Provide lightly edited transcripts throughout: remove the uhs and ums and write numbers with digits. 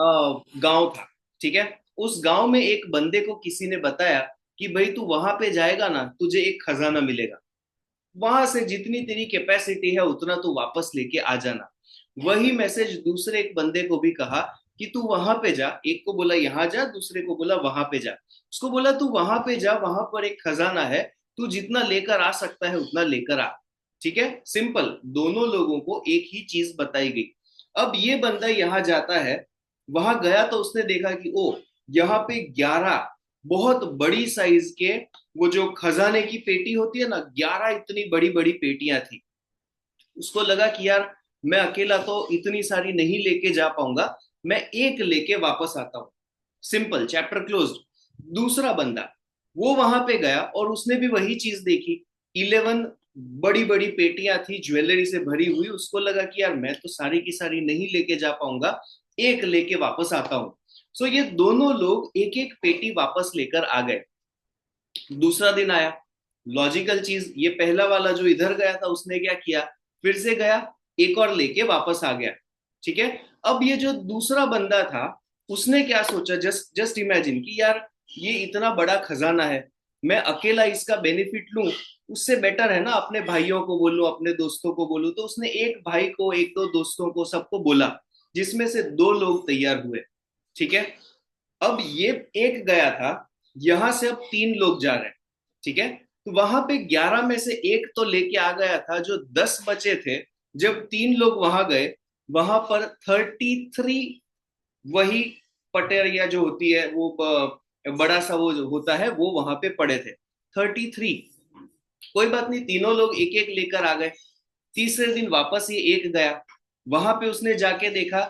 गांव था। ठीक है। उस गांव में एक बंदे को किसी ने बताया कि भाई तू वहां पे जाएगा ना, तुझे एक खजाना मिलेगा, वहां से जितनी तेरी कैपेसिटी है उतना तू वापस लेके आ जाना। वही मैसेज दूसरे एक बंदे को भी कहा कि तू वहां पे जा। एक को बोला यहाँ जा, दूसरे को बोला वहां पे जा। उसको बोला तू वहां पे जा, वहां पर एक खजाना है, तू जितना लेकर आ सकता है उतना लेकर आ। ठीक है, सिंपल। दोनों लोगों को एक ही चीज बताई गई। अब ये बंदा यहाँ जाता है, वहां गया तो उसने देखा कि ओ, यहाँ पे 11 बहुत बड़ी साइज के, वो जो खजाने की पेटी होती है ना, 11 इतनी बड़ी बड़ी पेटियां थी। उसको लगा कि यार मैं अकेला तो इतनी सारी नहीं लेके जा पाऊंगा, मैं एक लेके वापस आता हूं। Simple, chapter closed. दूसरा बंदा, वो वहां पे गया और उसने भी वही चीज देखी। 11 बड़ी बड़ी पेटियां थी ज्वेलरी से भरी हुई। उसको लगा कि यार मैं तो सारी की सारी नहीं लेके जा पाऊंगा, एक लेके वापस आता हूं। सो ये दोनों लोग एक एक पेटी वापस लेकर आ गए। दूसरा दिन आया। लॉजिकल चीज, ये पहला वाला जो इधर गया था उसने क्या किया, फिर से गया, एक और लेके वापस आ गया। ठीक है। अब ये जो दूसरा बंदा था, उसने क्या सोचा, जस्ट जस्ट इमेजिन कि यार ये इतना बड़ा खजाना है, मैं अकेला इसका बेनिफिट लूं, उससे बेटर है ना अपने भाइयों को बोलूं, अपने दोस्तों को बोलूं। तो उसने एक भाई को, एक दो दोस्तों को, सबको बोला, जिसमें से दो लोग तैयार हुए। ठीक है। अब ये एक गया था, यहां से अब 3 लोग जा रहे हैं। ठीक है। तो वहां पे 11 में से एक तो लेके आ गया था, जो 10 बचे थे। जब 3 लोग वहां गए, वहां पर 33 वही पटेरिया जो होती है, वो बड़ा सा वो जो होता है, वो वहां पे पड़े थे। 33। कोई बात नहीं, तीनों लोग एक एक लेकर आ गए। तीसरे दिन वापस ये एक गया, वहां पे उसने जाके देखा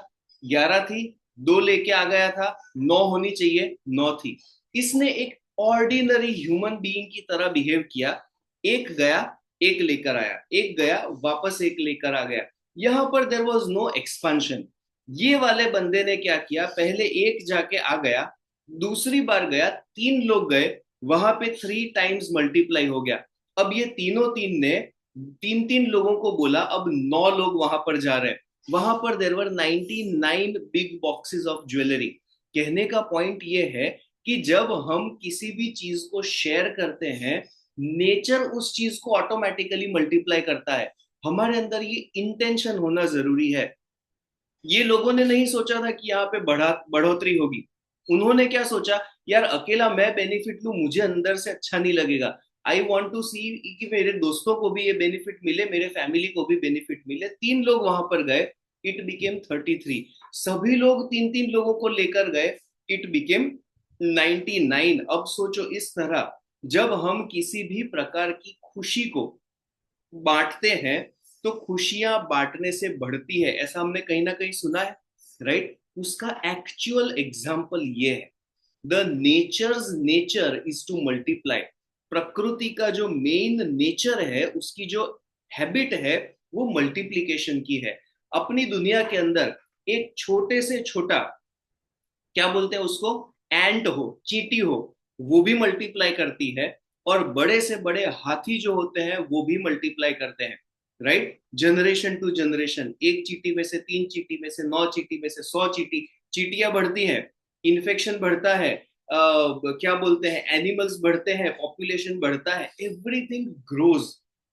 11 थी, दो लेके आ गया था, 9 होनी चाहिए, 9 थी। इसने एक ऑर्डिनरी ह्यूमन बीइंग की तरह बिहेव किया। एक गया, एक लेकर आया, एक गया, वापस एक लेकर आ गया। यहां पर देर वॉज नो एक्सपांशन। ये वाले बंदे ने क्या किया, पहले एक जाके आ गया, दूसरी बार गया, 3 लोग गए, वहां पे 3 टाइम्स मल्टीप्लाई हो गया। अब ये तीनों तीन ने तीन तीन लोगों को बोला, अब 9 लोग वहां पर जा रहे हैं। वहां पर देर वर 99 बिग बॉक्सेस ऑफ ज्वेलरी। कहने का पॉइंट ये है कि जब हम किसी भी चीज को शेयर करते हैं, नेचर उस चीज को ऑटोमेटिकली मल्टीप्लाई करता है। हमारे अंदर ये इंटेंशन होना जरूरी है। ये लोगों ने नहीं सोचा था कि यहाँ पे बढ़ोतरी होगी। उन्होंने क्या सोचा, यार अकेला मैं बेनिफिट लूं, मुझे अंदर से अच्छा नहीं लगेगा। आई वॉन्ट टू सी कि मेरे दोस्तों को भी ये बेनिफिट मिले, मेरे फैमिली को भी बेनिफिट मिले। 3 लोग वहां पर गए, इट बिकेम 33। सभी लोग तीन तीन लोगों को लेकर गए, इट बिकेम 99। अब सोचो इस तरह, जब हम किसी भी प्रकार की खुशी को बांटते हैं, तो खुशियां बांटने से बढ़ती है, ऐसा हमने कहीं ना कहीं सुना है, राइट। उसका एक्चुअल एग्जाम्पल ये है, the natures nature is to multiply. प्रकृति का जो मेन नेचर है, उसकी जो हैबिट है, वो मल्टीप्लीकेशन की है। अपनी दुनिया के अंदर एक छोटे से छोटा, क्या बोलते हैं उसको, एंट हो, चींटी हो, वो भी मल्टीप्लाई करती है। और बड़े से बड़े हाथी जो होते हैं वो भी मल्टीप्लाई करते हैं, राइट। जनरेशन टू जनरेशन, एक चींटी में से 3, चींटी में से 9, चींटी में से 100 चींटी, चींटियां बढ़ती हैं, इन्फेक्शन बढ़ता है, क्या बोलते हैं, एनिमल्स बढ़ते हैं, पॉपुलेशन बढ़ता है, एवरीथिंग ग्रोज।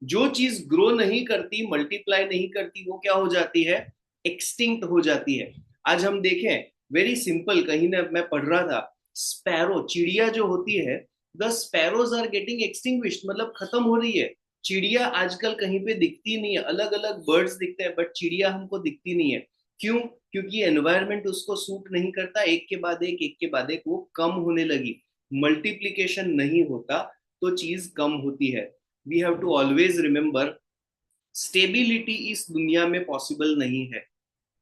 जो चीज ग्रो नहीं करती, मल्टीप्लाई नहीं करती, वो क्या हो जाती है, एक्सटिंक्ट हो जाती है। आज हम देखें, वेरी सिंपल, कहीं ना मैं पढ़ रहा था, स्पैरो, चिड़िया जो होती है, the sparrows are getting extinguished, मतलब खत्म हो रही है। चिड़िया आजकल कहीं पे दिखती नहीं है, अलग अलग बर्ड्स दिखते हैं, बट चिड़िया हमको दिखती नहीं है। क्यों? क्योंकि एनवायरनमेंट उसको सूट नहीं करता, एक के बाद एक वो कम होने लगी। मल्टीप्लीकेशन नहीं होता तो चीज कम होती है। We have to always remember, stability इस दुनिया में पॉसिबल नहीं है।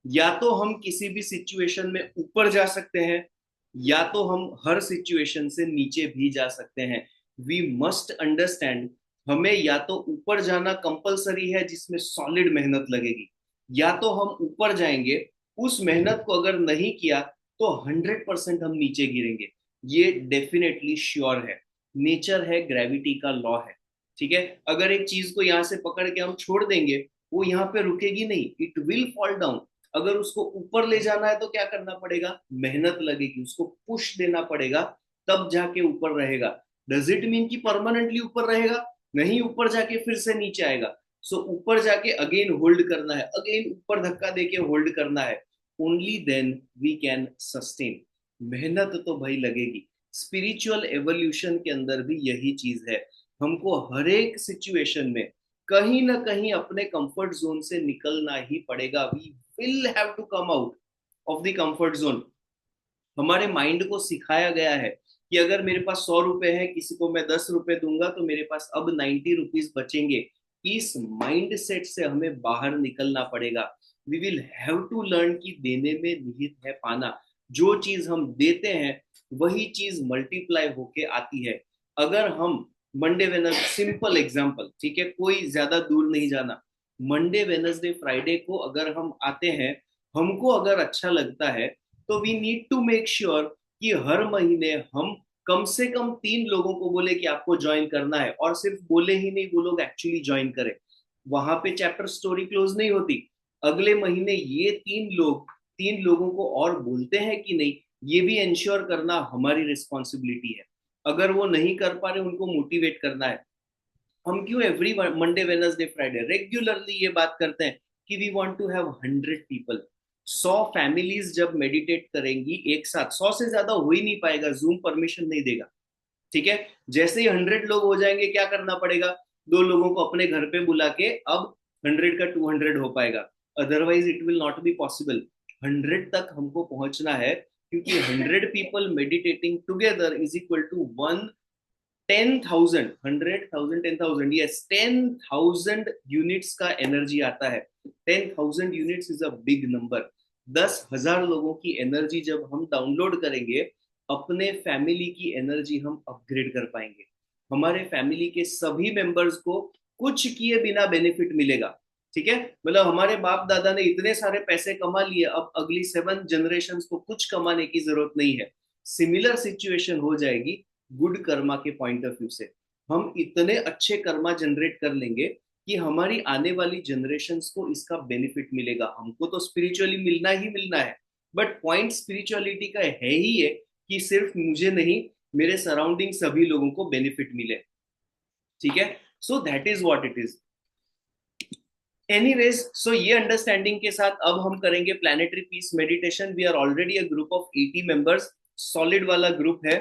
या तो हम किसी भी सिचुएशन में ऊपर जा सकते हैं, या तो हम हर सिचुएशन से नीचे भी जा सकते हैं। वी मस्ट अंडरस्टैंड, हमें या तो ऊपर जाना कंपलसरी है, जिसमें सॉलिड मेहनत लगेगी, या तो हम ऊपर जाएंगे, उस मेहनत को अगर नहीं किया तो 100% हम नीचे गिरेंगे। ये डेफिनेटली श्योर है, नेचर है, ग्रेविटी का लॉ है। ठीक है। अगर एक चीज को यहां से पकड़ के हम छोड़ देंगे, वो यहाँ पे रुकेगी नहीं, इट विल फॉल डाउन। अगर उसको ऊपर ले जाना है तो क्या करना पड़ेगा, मेहनत लगेगी, उसको पुश देना पड़ेगा, तब जाके ऊपर रहेगा। डज इट मीन कि परमानेंटली ऊपर रहेगा? नहीं, ऊपर जाके फिर से नीचे आएगा। सो ऊपर जाके अगेन होल्ड करना है, अगेन ऊपर धक्का देके होल्ड करना है। Only then we can sustain. मेहनत तो भाई लगेगी। स्पिरिचुअल एवोल्यूशन के अंदर भी यही चीज है। हमको हर एक सिचुएशन में कहीं ना कहीं अपने कंफर्ट जोन से निकलना ही पड़ेगा। We will have to come out of the comfort zone. हमारे माइंड को सिखाया गया है कि अगर मेरे पास 100 रुपए है, किसी को मैं 10 रुपए दूंगा तो मेरे पास अब 90 रुपीज बचेंगे। इस माइंड सेट से हमें बाहर निकलना पड़ेगा। We will have to learn कि देने में निहित है पाना। जो चीज हम देते हैं वही चीज मल्टीप्लाई होके आती है। अगर हम मंडे वेनसडे, सिंपल एग्जांपल, ठीक है, कोई ज्यादा दूर नहीं जाना, मंडे वेनसडे फ्राइडे को अगर हम आते हैं, हमको अगर अच्छा लगता है, तो we need to make sure कि हर महीने हम कम से कम 3 लोगों को बोले कि आपको ज्वाइन करना है, और सिर्फ बोले ही नहीं, वो लोग एक्चुअली ज्वाइन करें। वहां पे चैप्टर स्टोरी क्लोज नहीं होती। अगले महीने ये 3 लोग 3 लोगों को और बोलते हैं कि नहीं, ये भी इंश्योर करना हमारी रिस्पॉन्सिबिलिटी है। अगर वो नहीं कर पा रहे, उनको मोटिवेट करना है। हम क्यों every Monday Wednesday Friday regularly ये बात करते हैं कि we want to have 100 people. 100 families जब मेडिटेट करेंगी एक साथ, 100 से ज्यादा हो ही नहीं पाएगा, जूम परमिशन नहीं देगा। ठीक है, जैसे ही 100 लोग हो जाएंगे, क्या करना पड़ेगा, 2 लोगों को अपने घर पे बुला के अब 100 का 200 हो पाएगा। Otherwise it will not be possible. 100 तक हमको पहुंचना है, क्योंकि 100 people meditating together is equal to one 10,000, 100,000, 10,000, yes, 10,000 units का एनर्जी आता है। 10,000 units is a big number. 10,000 लोगों की एनर्जी जब हम डाउनलोड करेंगे, अपने फैमिली की एनर्जी हम अपग्रेड कर पाएंगे। हमारे फैमिली के सभी मेंबर्स को कुछ किए बिना बेनिफिट मिलेगा। ठीक है, मतलब हमारे बाप दादा ने इतने सारे पैसे कमा लिए, अब अगली 7 जनरेशन को कुछ कमाने की जरूरत नहीं है। सिमिलर सिचुएशन हो जाएगी गुड कर्मा के पॉइंट ऑफ व्यू से। हम इतने अच्छे कर्मा जनरेट कर लेंगे कि हमारी आने वाली जनरेशन्स को इसका बेनिफिट मिलेगा। हमको तो स्पिरिचुअली मिलना ही मिलना है, बट पॉइंट स्पिरिचुअलिटी का है ही है कि सिर्फ मुझे नहीं, मेरे सराउंडिंग सभी लोगों को बेनिफिट मिले। ठीक है, so that is what it is. Anyways, so ये अंडरस्टैंडिंग के साथ अब हम करेंगे planetary peace meditation. We are already a group of 80 members, solid वाला ग्रुप है।